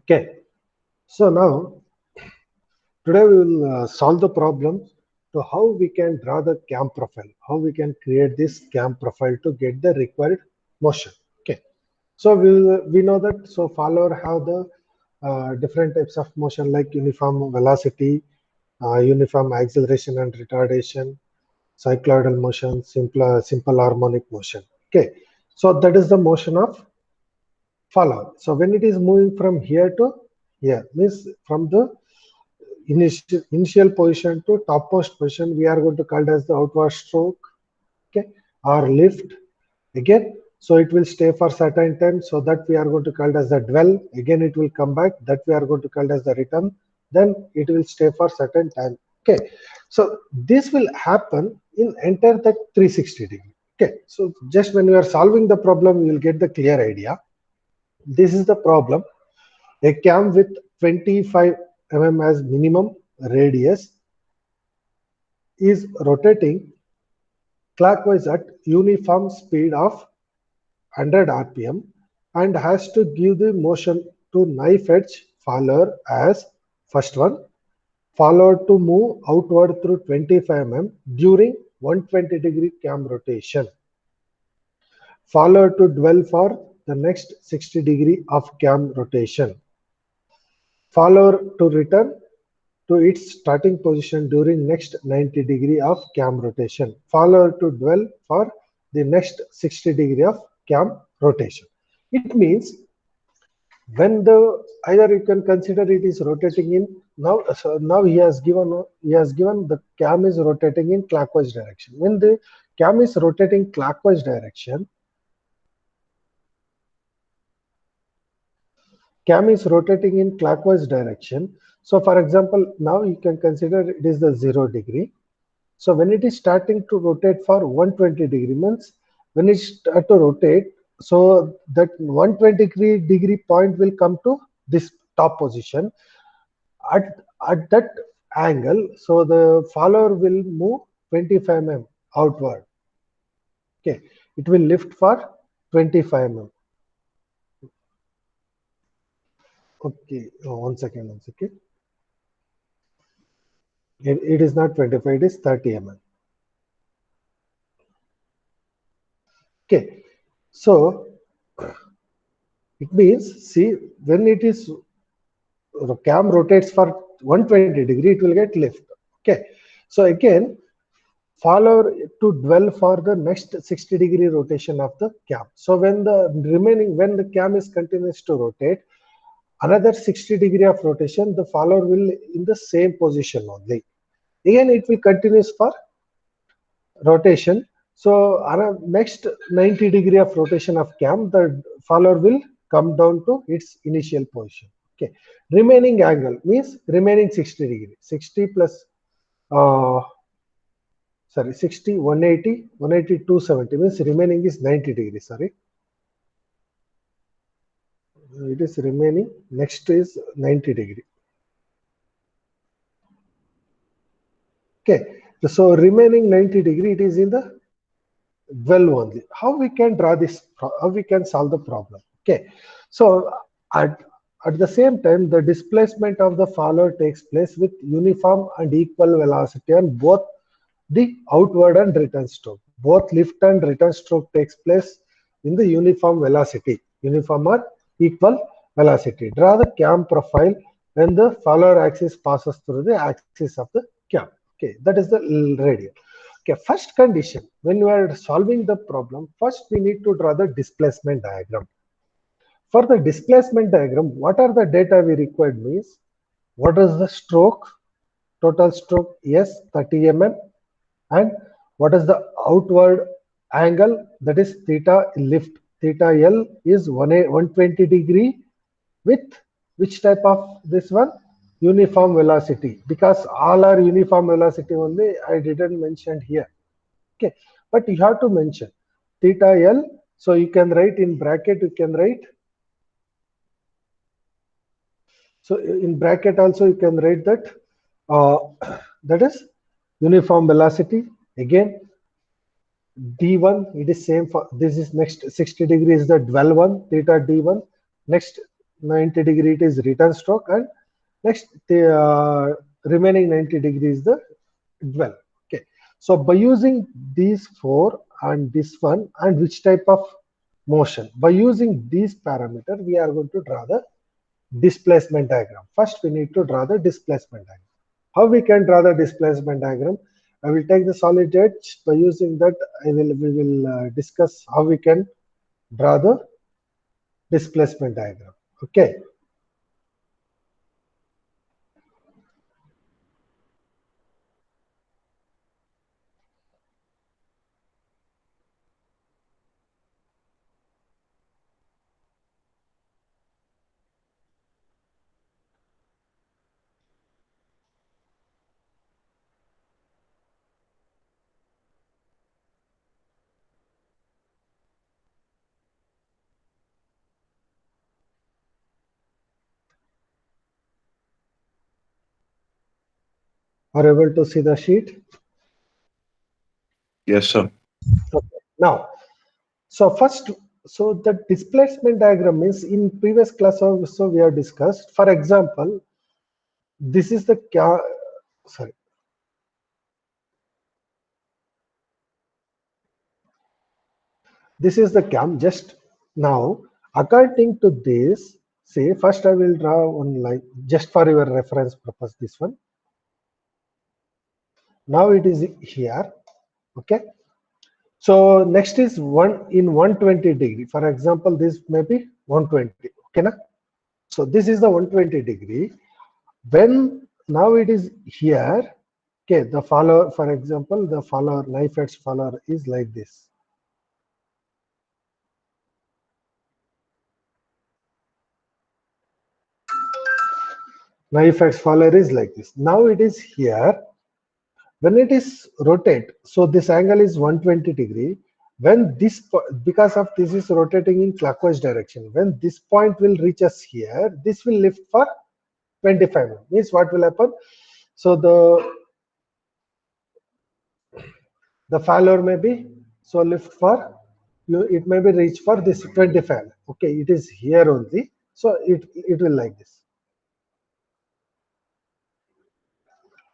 Okay, so now today we will solve the problem to how we can draw the cam profile, how we can create this cam profile to get the required motion. Okay, so we know that so follower have the different types of motion like uniform velocity, uniform acceleration and retardation, cycloidal motion, simple harmonic motion. Okay, so that is the motion of follower. So when it is moving from here to here, means from the initial position to topmost position, we are going to call it as the outward stroke, okay, or lift again. So it will stay for certain time, so that we are going to call it as the dwell. Again it will come back, that we are going to call it as the return. Then it will stay for certain time. Okay, so this will happen in entire the 360 degree. Okay, so just when you are solving the problem, you will get the clear idea. This is the problem. A cam with 25 mm as minimum radius is rotating clockwise at uniform speed of 100 rpm and has to give the motion to knife edge follower as first one, followed to move outward through 25 mm during 120-degree cam rotation, followed to dwell for the next 60-degree of cam rotation, follower to return to its starting position during next 90-degree of cam rotation, follower to dwell for the next 60-degree of cam rotation. It means when the either you can consider it is rotating in now. So now he has given the cam is rotating in clockwise direction. When the cam is rotating clockwise direction, cam is rotating in clockwise direction. So for example, now you can consider it is the 0-degree. So when it is starting to rotate for 120-degree, means when it start to rotate, so that 120-degree point will come to this top position. At that angle, so the follower will move 25 mm outward. Okay, it will lift for 25 mm. Okay, one second. It is not 25, it is 30 mm. Okay, so it means, see, when it is the cam rotates for 120-degree, it will get lift. Okay, so again, follow to dwell for the next 60-degree rotation of the cam. So when the cam is continuous to rotate, another 60-degree of rotation, the follower will in the same position only. Again, it will continuous for rotation. So next 90-degree of rotation of cam, the follower will come down to its initial position. Okay, remaining angle means remaining 60-degree. 60 plus 60, 180, 180, 270 means remaining is 90 degrees. Sorry, it is remaining. Next is 90-degree. Okay, so remaining 90-degree, it is in the dwell only. How we can draw this? How we can solve the problem? Okay, so at the same time, the displacement of the follower takes place with uniform and equal velocity on both the outward and return stroke. Both lift and return stroke takes place in the uniform velocity, uniform or equal velocity. Draw the cam profile when the follower axis passes through the axis of the cam. Okay, that is the radial. Okay, first condition, when you are solving the problem, first we need to draw the displacement diagram. For the displacement diagram, what are the data we required means, what is the stroke, total stroke, yes, 30 mm, and what is the outward angle, that is theta lift. Theta L is 120-degree with which type of this one? Uniform velocity, because all are uniform velocity only. I didn't mention here. Okay, but you have to mention theta L. So you can write in bracket, you can write. So in bracket also you can write that that is uniform velocity. Again, D1, it is same for this is next 60 degree is the dwell one, theta D1. Next 90 degree it is return stroke, and next the remaining 90 degrees the dwell. Okay, so by using these four and this one, and which type of motion, by using these parameter we are going to draw the displacement diagram. First we need to draw the displacement diagram. How we can draw the displacement diagram? I will take the solid edge. By using that we will discuss how we can draw the displacement diagram. Okay. Are able to see the sheet? Yes, sir. Okay. Now, so first, so the displacement diagram means in previous class also we have discussed. For example, this is the sorry. This is the cam. Just now, according to this, say first I will draw one line just for your reference purpose. This one. Now it is here. Okay. So next is one in 120 degree. For example, this may be 120. Okay, na? So this is the 120 degree. When now it is here. Okay, the follower, for example, the follower knife edge follower is like this. Knife edge follower is like this. Now it is here. When it is rotate, so this angle is 120 degree. When this, because of this is rotating in clockwise direction, when this point will reach us here, this will lift for 25 mm. Means what will happen? So the failure may be, so lift for, it may be reach for this 25. Okay, it is here only. So it will like this.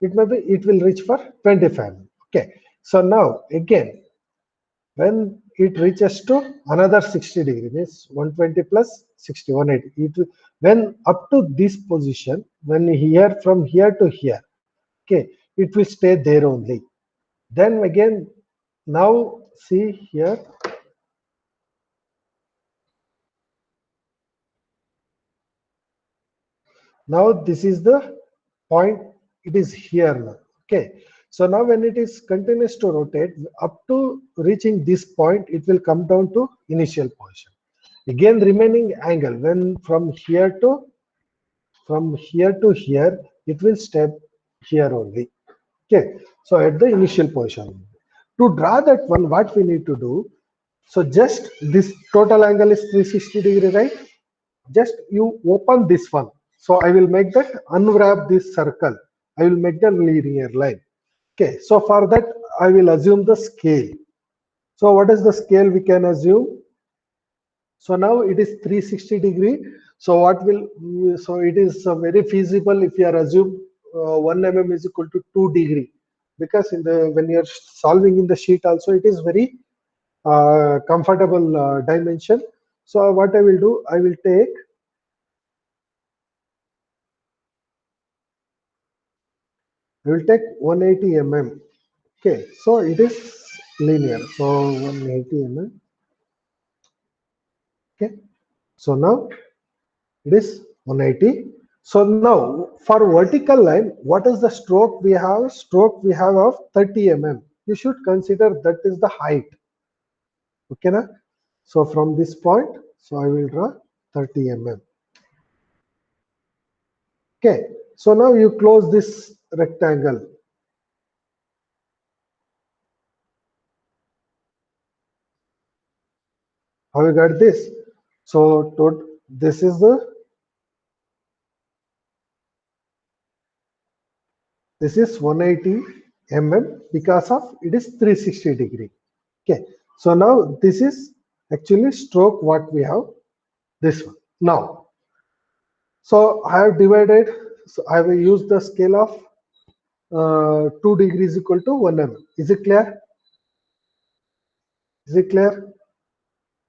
It may be, it will reach for 25. Okay, so now again, when it reaches to another 60 degree, means 120 plus 60, 180, it will, when up to this position, when here from here to here, okay, it will stay there only. Then again, now see here, now this is the point, it is here now. Okay, so now when it is continuous to rotate up to reaching this point, it will come down to initial position. Again, remaining angle, when from here to here, it will step here only. Okay, so at the initial position. To draw that one, what we need to do, so just this total angle is 360 degree, right? Just you open this one. So I will make that, unwrap this circle. I will make the linear line. Okay, so for that, I will assume the scale. So what is the scale we can assume? So now it is 360 degree. So what will, so it is very feasible if you are assume 1 mm is equal to 2 degree, because in the, when you are solving in the sheet also, it is very comfortable dimension. So what I will do, I will take, I will take 180 mm. Okay, so it is linear. So 180 mm. Okay, so now it is 180. So now for vertical line, what is the stroke we have? Stroke we have of 30 mm. You should consider that is the height. Okay, na? So from this point, so I will draw 30 mm. Okay, so now you close this rectangle. How you got this? So this is the, this is 180 mm because of it is 360 degree. Okay, so now this is actually stroke what we have, this one. Now So I have divided, so I will use the scale of 2 degrees equal to 1 mm. Is it clear? Is it clear?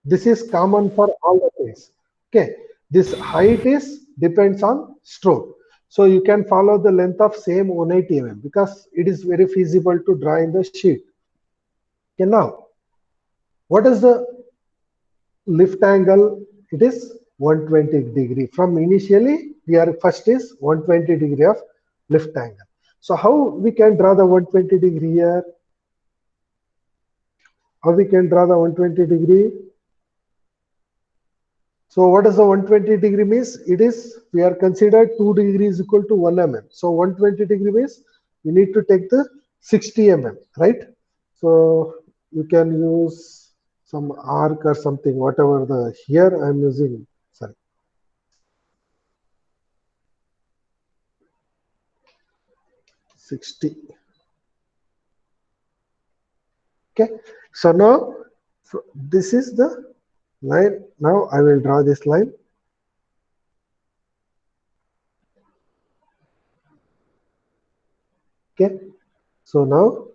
This is common for all the things. Okay. This height is depends on stroke. So you can follow the length of same 180 mm because it is very feasible to draw in the sheet. Okay, now what is the lift angle? It is 120 degree. From initially we are first is 120 degree of lift angle. So how we can draw the 120 degree here? How we can draw the 120 degree? So what does the 120 degree means? It is, we are considered 2 degrees equal to 1 mm. So 120 degree means you need to take the 60 mm, right? So you can use some arc or something, whatever the, here I'm using, sorry. $60. Okay. So now, so this is the line. Now I will draw this line. Okay. So now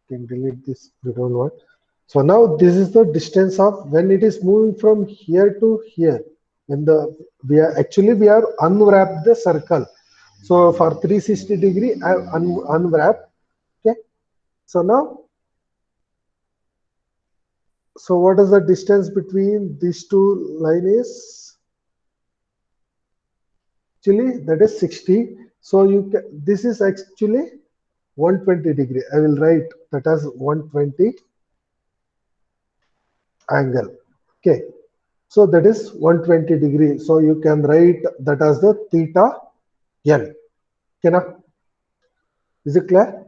can delete this, we don't want. So now this is the distance of when it is moving from here to here. When the we are actually we are unwrapped the circle. So for 360 degree I unwrap. Okay. So now, so what is the distance between these two line is? Actually that is 60. So you can, this is actually 120 degree. I will write that as 120 angle. Okay. So that is 120 degree. So you can write that as the theta L. Okay, now is it clear?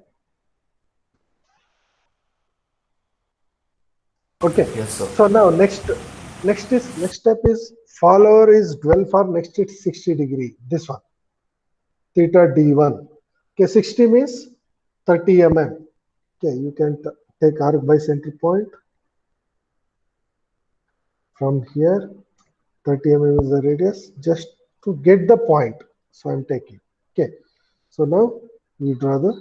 Okay. Yes, sir. So now next step is follower is 12 for next is 60 degree. This one theta D1. Okay, 60 means 30 mm. Okay, you can take arc by center point from here. 30 mm is the radius just to get the point. So I'm taking. Okay. So now we draw the,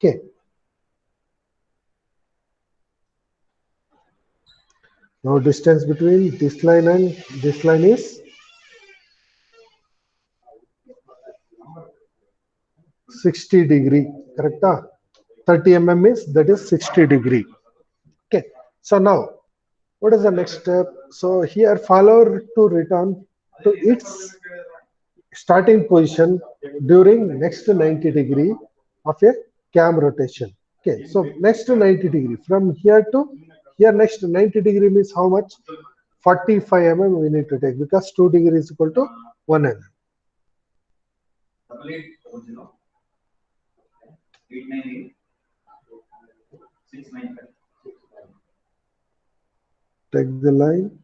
okay. Now distance between this line and this line is 60 degree, correct? 30 mm is that is 60 degree. Okay. So now what is the next step? So here follower to return to its starting position during next 90 degree of a cam rotation. Okay. So next to 90 degree from here to here next to 90 degree means how much? 45 mm we need to take because 2 degree is equal to 1 mm. Take the line.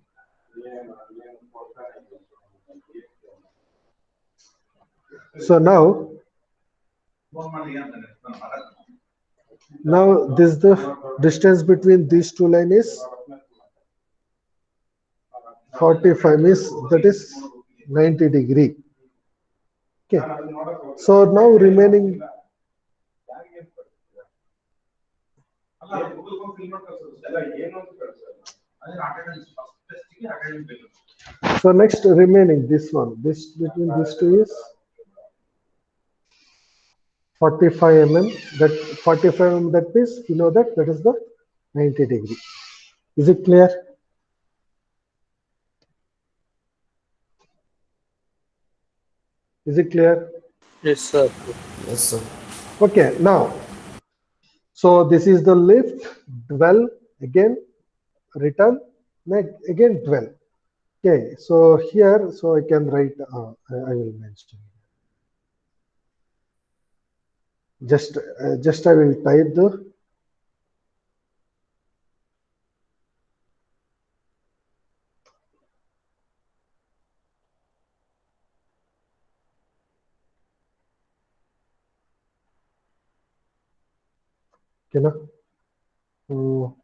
So now this the distance between these two lines is 45 means that is 90 degree. Okay. So now remaining, so next remaining this one, this between these two is 45 mm. That 45 mm, that means you know that that is the 90 degree. Is it clear? Is it clear? Yes, sir. Yes, sir. Okay. Now, so this is the lift, dwell, again return, again dwell. Okay. So here, so I can write. I will mention. Just I will type the, you know.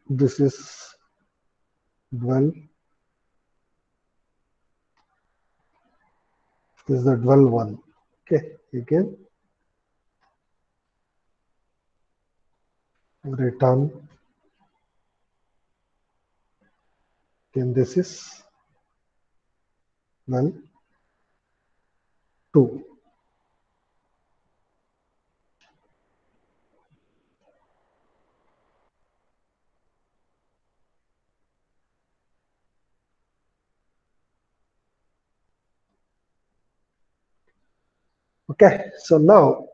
This is dwell. This is the dwell one. Okay, again return. Then this is dwell 2. Okay, so now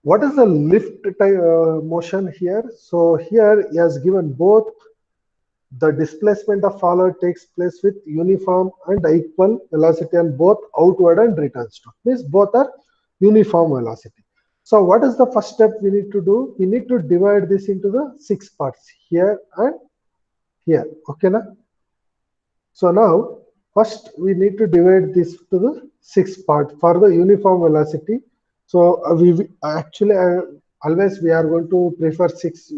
what is the lift motion here? So here he has given both the displacement of follower takes place with uniform and equal velocity on both outward and return stroke. Means both are uniform velocity. So what is the first step we need to do? We need to divide this into the 6 parts here and here. Okay, na? So now first we need to divide this to the 6 part for the uniform velocity. So we actually always we are going to prefer 6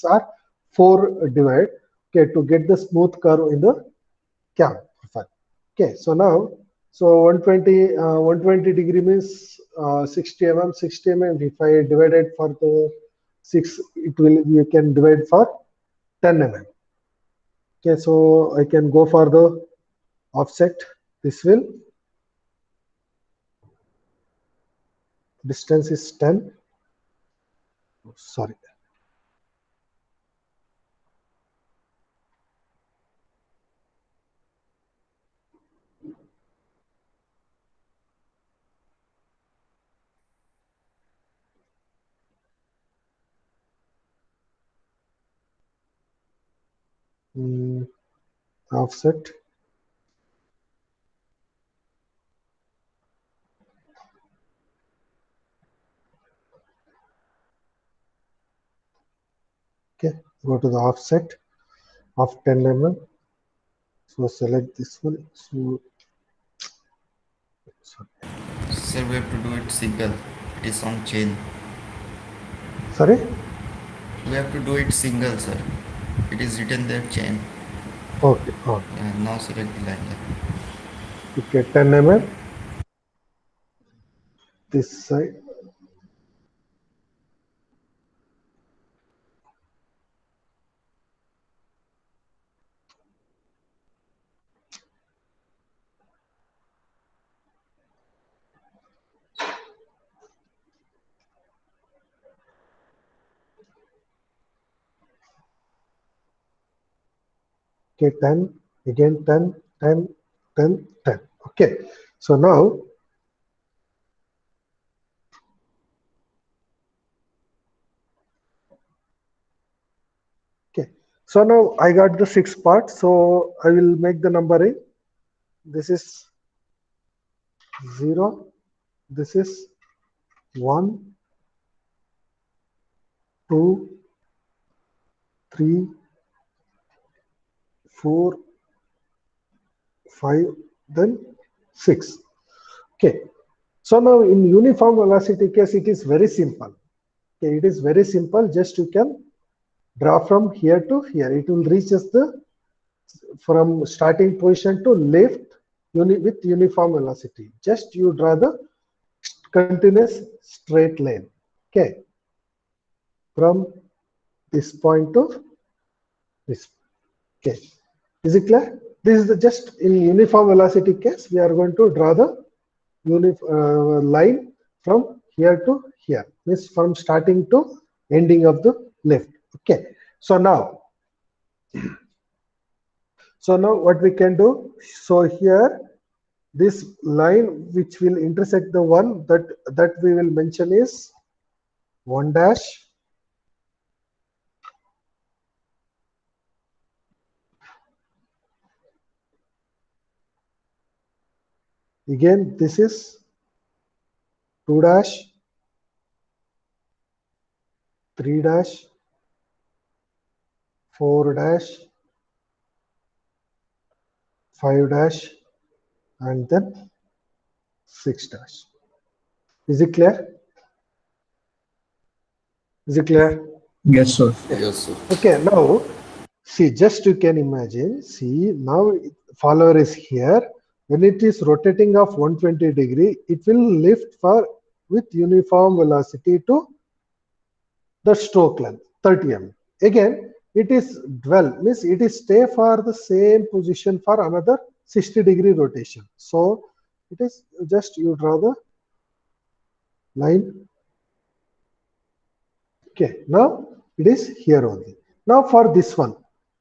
or 4 divide, okay, to get the smooth curve in the cam profile. Okay, so now so 120 degree means 60 mm. 60 mm. If I divide it for the 6, it will, you can divide for 10 mm. Okay, so I can go for the offset. This will distance is 10. Sorry. Offset. Okay, go to the offset of 10 mm. So select this one. So sorry. Sir, we have to do it single. It is on chain. Sorry. We have to do it single, sir. It is written there chain. Okay. Yeah, now select the line. Yeah. Okay, 10 mm. This side. Okay, 10. Again 10, 10, 10, 10. Okay. So now okay. So now I got the 6 parts. So I will make the numbering. This is 0. This is 1, 2, 3, 4, 5, then 6. Okay. So now in uniform velocity case, it is very simple. Okay, it is very simple. Just you can draw from here to here. It will reach us the from starting position to left with uniform velocity. Just you draw the continuous straight line. Okay, from this point to this. Okay, is it clear? This is the just in uniform velocity case. We are going to draw the line from here to here. Means from starting to ending of the left. Okay. So now what we can do? So here this line which will intersect the one that we will mention is 1 dash. Again this is 2 dash, 3 dash, 4 dash, 5 dash, and then 6 dash. Is it clear? Is it clear? Yes, sir. Yes, sir. Okay, now See, just you can imagine. See, now follower is here. When it is rotating of 120 degree, it will lift for with uniform velocity to the stroke length 30 mm. Again, it is dwell, means it is stay for the same position for another 60-degree rotation. So it is just you draw the line. Okay, now it is here only. Now for this one,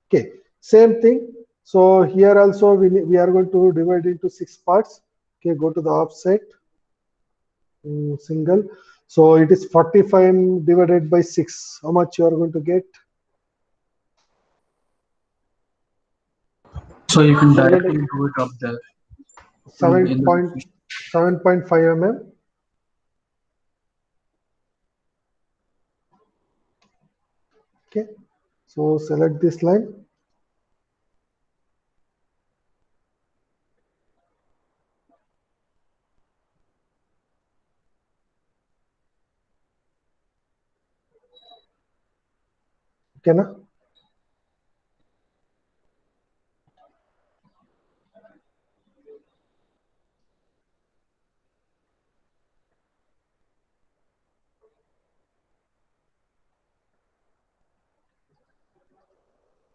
okay, same thing. So here also we are going to divide into 6 parts. Okay, go to the offset, single. So it is 45 divided by 6. How much you are going to get? So you can You are going directly to do it up there. 7.5 mm. Okay, so select this line. Okay, na?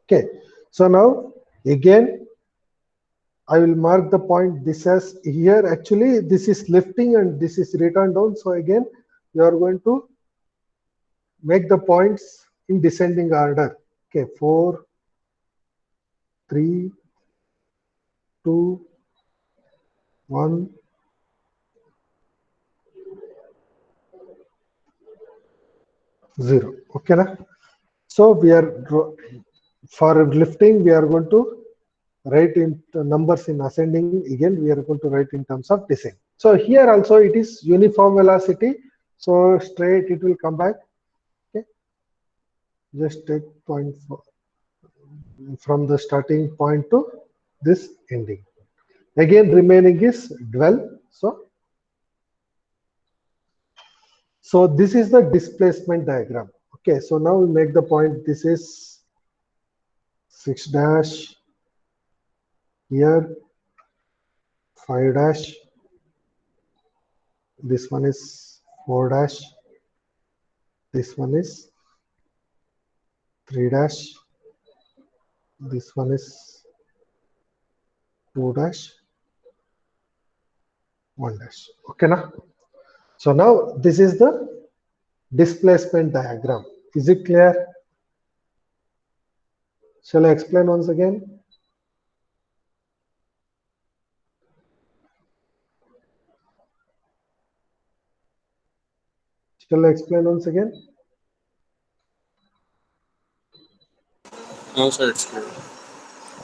Okay, so now again I will mark the point. This as here actually this is lifting and this is return down. So again you are going to make the points in descending order. Okay, 4, 3, 2, 1, 0. Okay, na? So we are for lifting we are going to write in numbers in ascending. Again we are going to write in terms of descent. So here also it is uniform velocity. So straight it will come back. Okay, just take point from the starting point to this ending. Again remaining is dwell. So this is the displacement diagram. Okay, so now we make the point. This is 6 dash here, 5 dash. This one is 4 dash. This one is 3 dash. This one is 2 dash, 1 dash. Okay, na? So now this is the displacement diagram. Is it clear? Shall I explain once again? Shall I explain once again? No, sir, it's clear.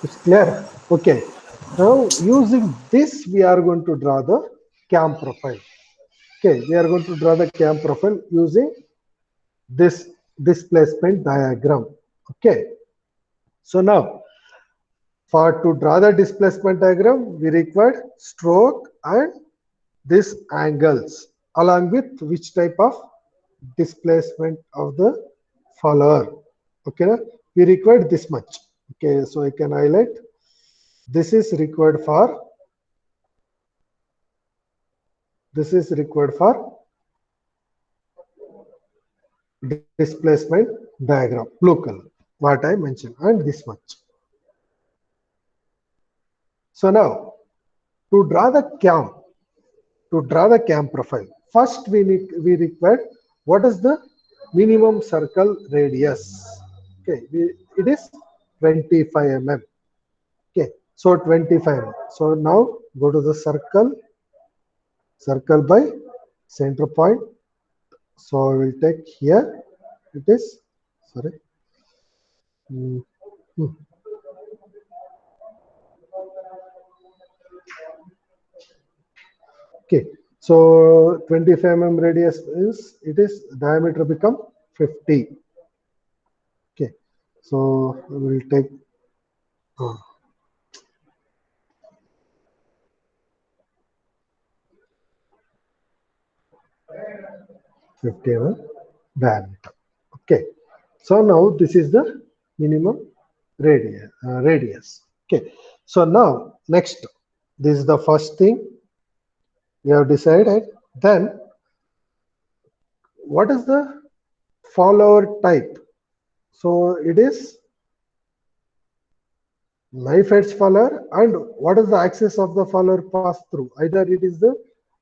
It's clear. Okay. Now using this, we are going to draw the cam profile. Okay, we are going to draw the cam profile using this displacement diagram. Okay. So now, for to draw the displacement diagram, we require stroke and these angles along with which type of displacement of the follower. Okay, we require this much. Okay, so I can highlight. This is required for displacement diagram, blue color, what I mentioned, and this much. So now to draw the cam profile, first we require what is the minimum circle radius. Okay, it is 25 mm. Okay, so 25 mm. So now go to the circle by center point. So I will take here. It is sorry. Okay, so 25 mm radius is diameter become 50. Okay, so we will take 50 mm diameter. Okay, so now this is the minimum radius. Okay, so now next, this is the first thing we have decided. Then what is the follower type? So it is knife edge follower, and what is the axis of the follower pass through? Either it is the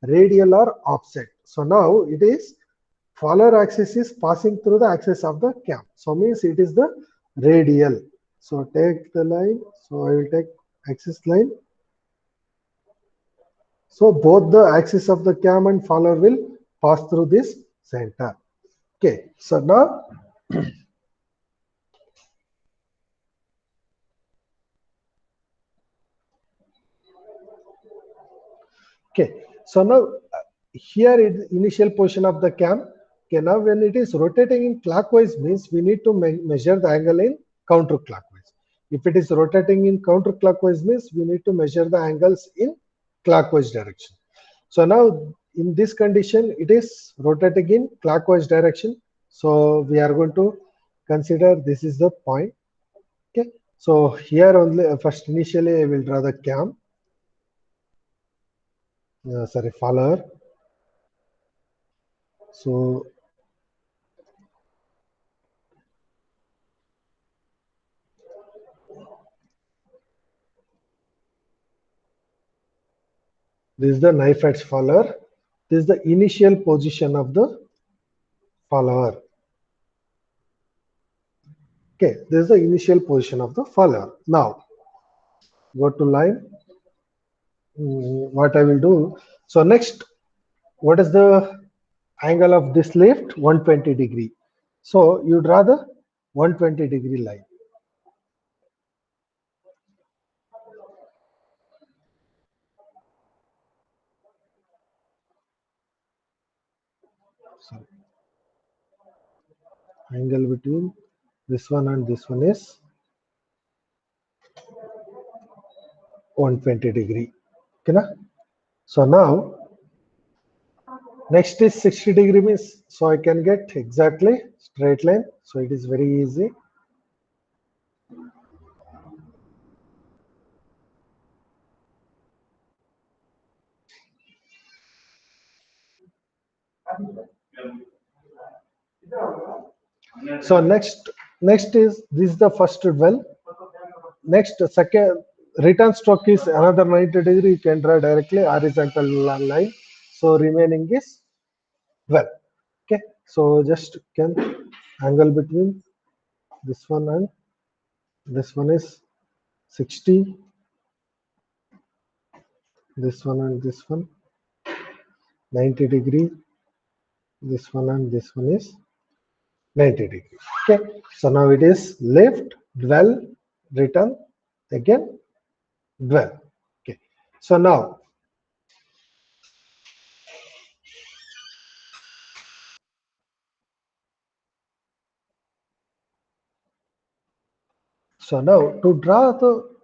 radial or offset. So now it is follower axis is passing through the axis of the cam. So means it is the radial. So take the line. So I will take axis line. So both the axis of the cam and follower will pass through this center. Okay. So now okay. So now here is initial position of the cam. Okay, now when it is rotating in clockwise means we need to measure the angle in counterclockwise. If it is rotating in counterclockwise means we need to measure the angles in clockwise direction. So now in this condition it is rotating in clockwise direction. So we are going to consider this is the point. Okay. So here only first initially I will draw the cam. Sorry, follower. So this is the knife edge follower. This is the initial position of the follower. Okay, this is the initial position of the follower. Now go to line. What I will do. So next, what is the angle of this lift? 120 degree. So you draw the 120 degree line. So angle between this one and this one is 120 degree. Okay, na? So now next is 60 degree means, so I can get exactly straight line. So it is very easy. So next is this is the first well. Next second return stroke is another 90 degree. You can draw directly horizontal line. So remaining is well. Okay. So just can angle between this one and this one is 60. This one and this one 90 degree. This one and this one is 90 degree. Okay. So now it is left, dwell, return, again, dwell. Okay. So now to draw the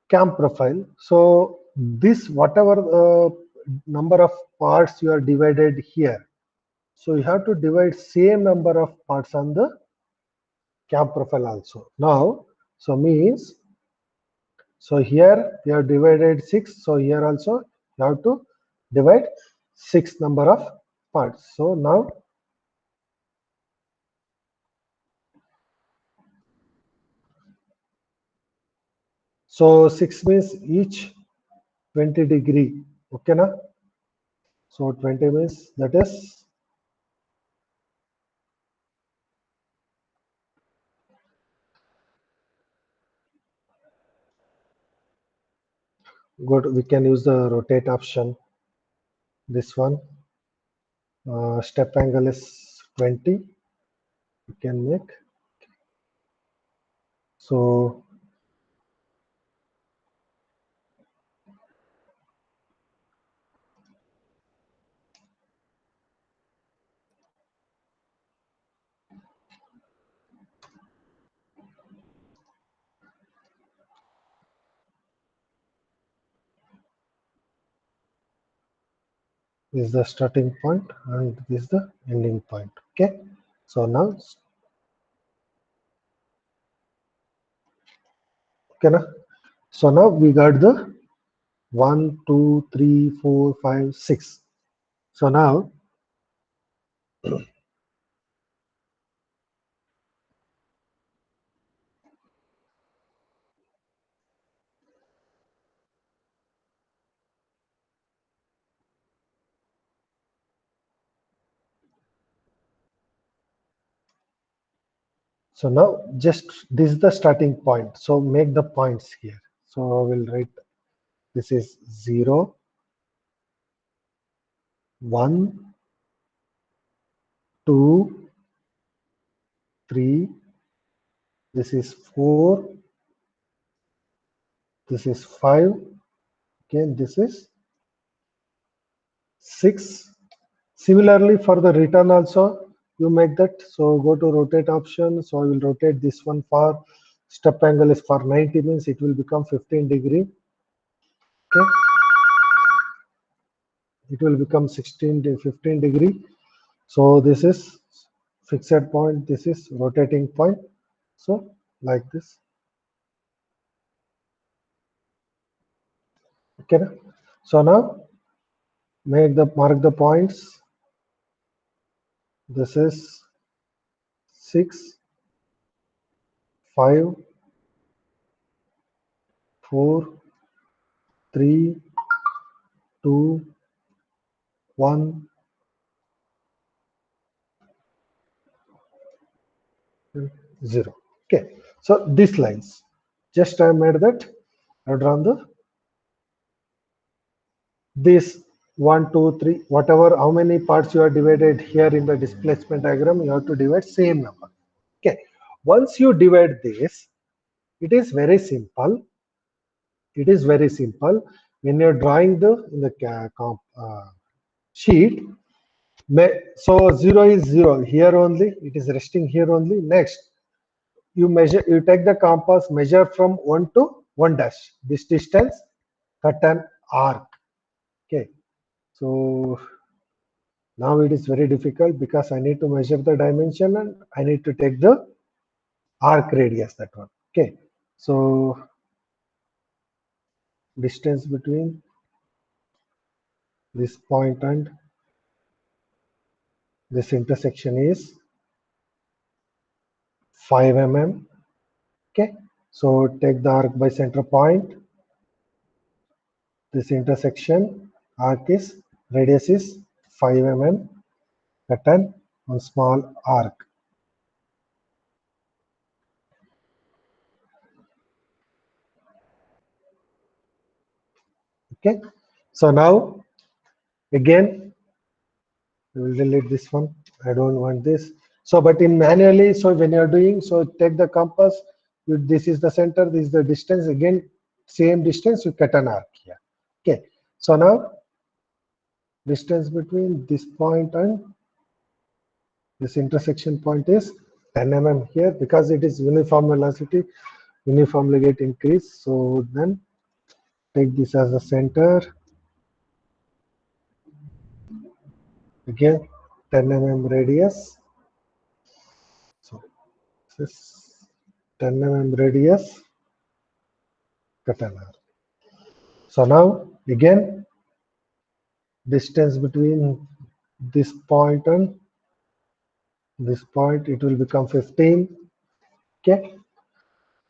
cam profile, so this whatever number of parts you are divided here, so you have to divide same number of parts on the cam profile also. Now, so means, so here you have divided 6, so here also you have to divide 6 number of parts. So now so 6 means each 20 degree. Okay, na? So 20 means that is good. We can use the rotate option. This one step angle is 20. You can make. So this is the starting point and this is the ending point. Okay. So now Okay, na? So now we got the 1, 2, 3, 4, 5, 6. So now just this is the starting point. So make the points here. So I will write this is 0, 1, 2, 3, this is 4, this is 5, okay, this is 6. Similarly for the return also you make that. So go to rotate option. So I will rotate this one for step angle is for 90, means it will become 15 degree. Okay, it will become 15 degree. So this is fixed point, this is rotating point. So like this. Okay, so now make the mark the points. This is 6, 5, 4, 3, 2, 1, 0. Okay, so these lines, just I made that. I drawn the this 1, 2, 3, whatever how many parts you are divided here in the displacement diagram, you have to divide same number. Okay, once you divide this, it is very simple. It is very simple. When you're drawing the in the sheet, so 0 is 0 here only. It is resting here only. Next, you measure. You take the compass, measure from 1 to 1 dash. This distance, cut an arc. Okay. So now it is very difficult because I need to measure the dimension and I need to take the arc radius, that one. Okay. So distance between this point and this intersection is 5 mm. Okay. So take the arc by center point. This intersection arc is radius is 5 mm. Cut an one small arc. Okay. So now again we will delete this one. I don't want this. So but in manually, so when you're doing, so take the compass, this is the center, this is the distance, again same distance, you cut an arc here. Okay, so now distance between this point and this intersection point is 10 mm here, because it is uniform velocity, uniformly get increased. So then take this as a center, again 10 mm radius. So this is 10 mm radius, cut an arc. So now again distance between this point and this point, it will become 15. Okay,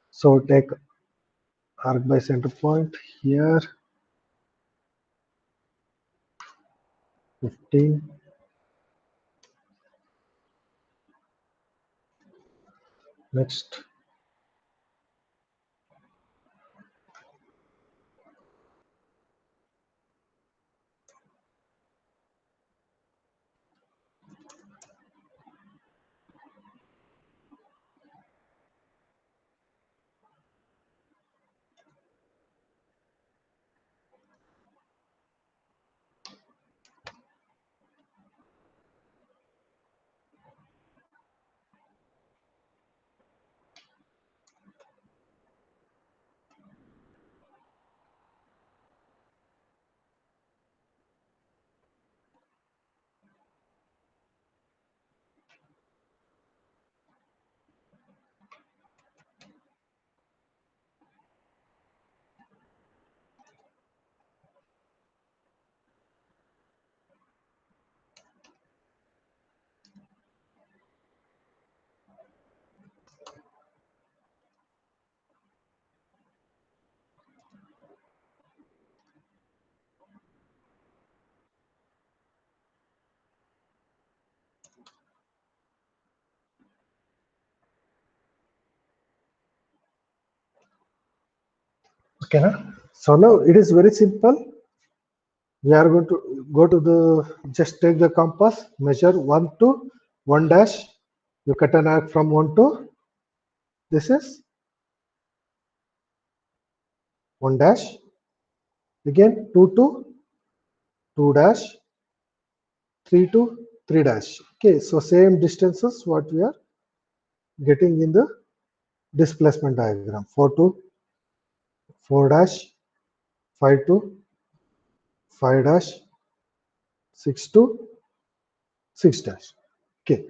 so take arc by center point here, 15. Next, Okay, na? So now it is very simple. We are going to go to the, just take the compass, measure 1 to 1 dash. You cut an arc from 1 to, this is 1 dash. Again 2 to 2 dash, 3 to 3 dash. Okay, so same distances what we are getting in the displacement diagram. 4 to 4 dash, 5 to 5 dash, 6 to 6 dash. Okay,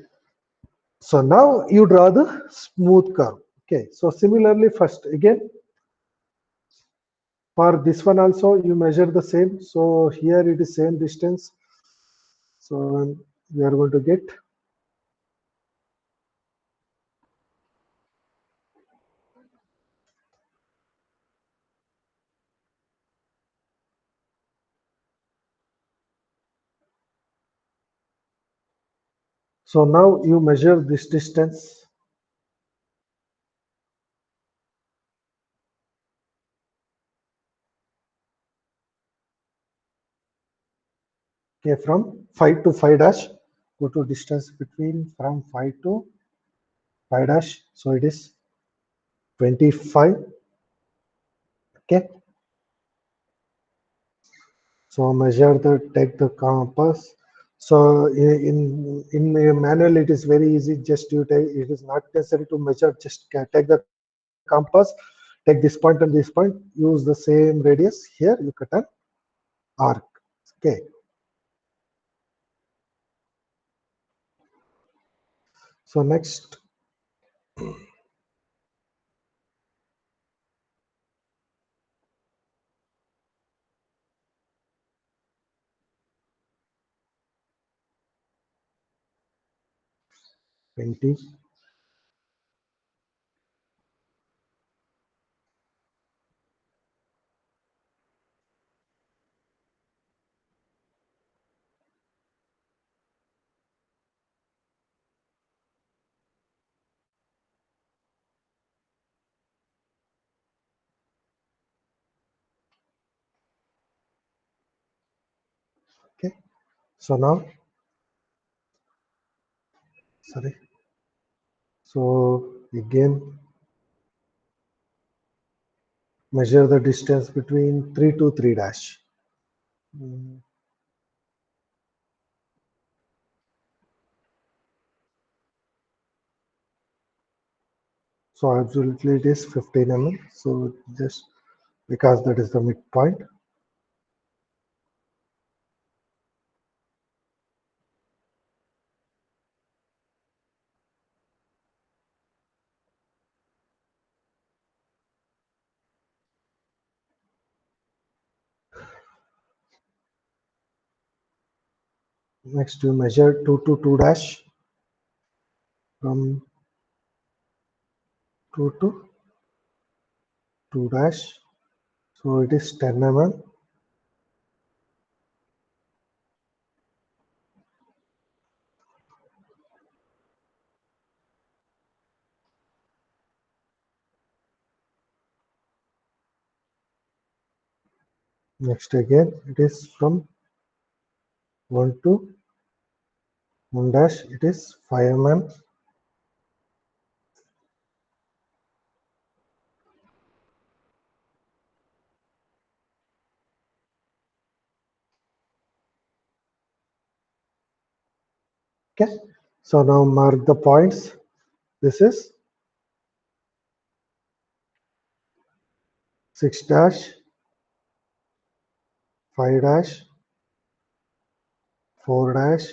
so now you draw the smooth curve. Okay, so similarly first again for this one also you measure the same. So here it is same distance. So we are going to get so now you measure this distance. Okay, from 5 to 5 dash, go to distance between from 5 to 5 dash. So it is 25. Okay, so measure the, take the compass. So in a manual it is very easy. Just you take, it is not necessary to measure. Just take the compass, take this point and this point. Use the same radius. Here you cut an arc. Okay. So next, twenty. Okay. So now, sorry. So again, measure the distance between 3 to 3 dash. So absolutely it is 15 mm. So just because that is the midpoint. Next you measure 2 to 2 dash from 2 to 2 dash. So it is 10 mm. Next again it is from 1 to 1 dash. It is 5 mm. Okay. So now mark the points. This is 6 dash, 5 dash, 4 dash,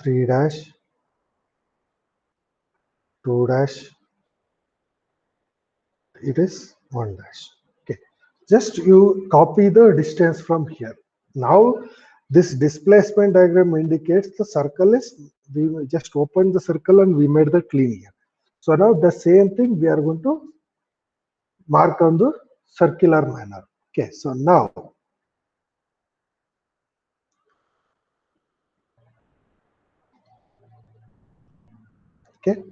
3 dash, 2 dash, it is 1 dash. Okay, just you copy the distance from here. Now this displacement diagram indicates the circle is, we just opened the circle and we made the clean here. So now the same thing we are going to mark on the circular manner. Okay, so now okay,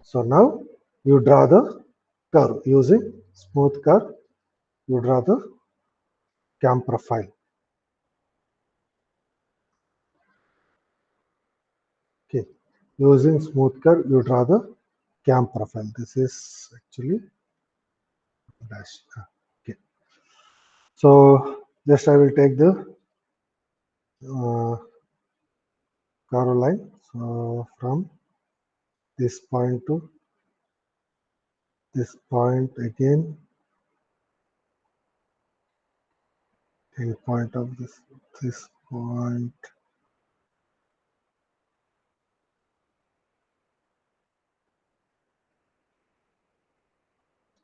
so now you draw the curve using smooth curve, you draw the cam profile. Okay, using smooth curve, you draw the cam profile. This is actually dash. Okay, so just I will take the curve line. So from this point to this point again, end point of this point.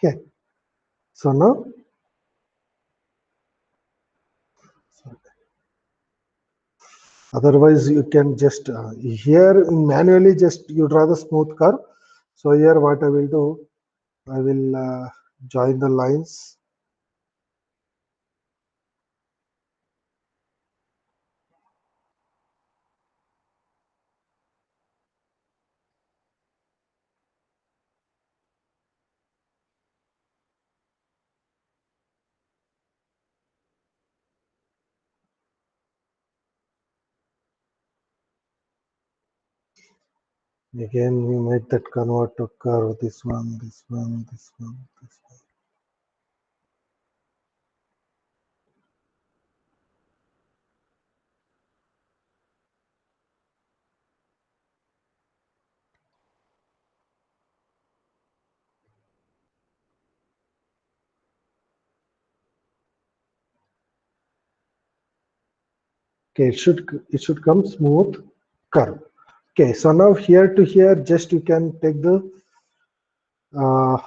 Okay, so now otherwise you can just here manually just you draw the smooth curve. So here what I will do, I will join the lines. Again, we make that convert to curve. This one, this one, this one, this one. Okay, it should come smooth curve. Okay, so now here to here, just you can take the arc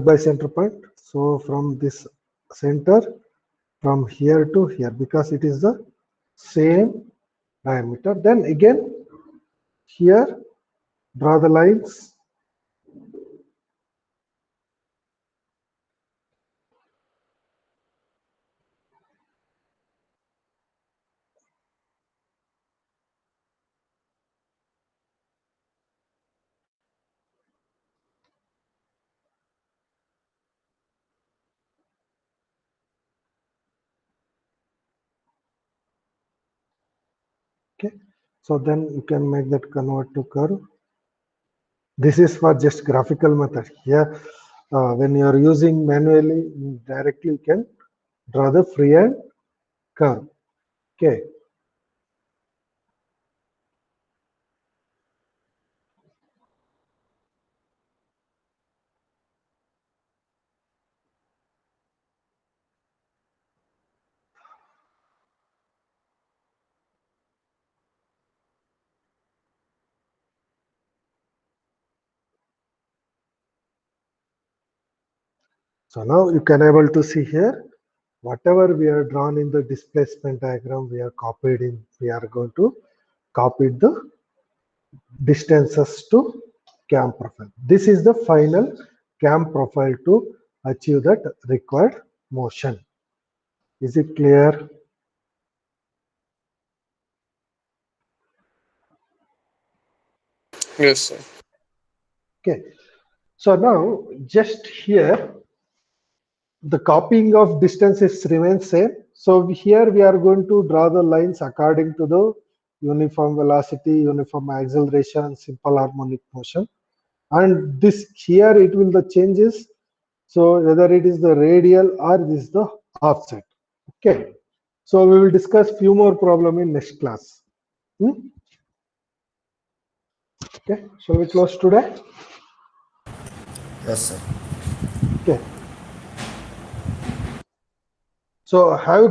by center point. So from this center, from here to here, because it is the same diameter. Then again, here, draw the lines. Okay, so then you can make that convert to curve. This is for just graphical method. Here, when you are using manually, directly you can draw the freehand curve. Okay. So now you can able to see here, whatever we are drawn in the displacement diagram, we are copied in, we are going to copy the distances to cam profile. This is the final cam profile to achieve that required motion. Is it clear? Yes, sir. Okay. So now just here, the copying of distances remains same. So here we are going to draw the lines according to the uniform velocity, uniform acceleration, simple harmonic motion. And this here it will the changes. So whether it is the radial or this is the offset. Okay. So we will discuss few more problem in next class. Okay. Shall we close today? Yes, sir. Okay. So have you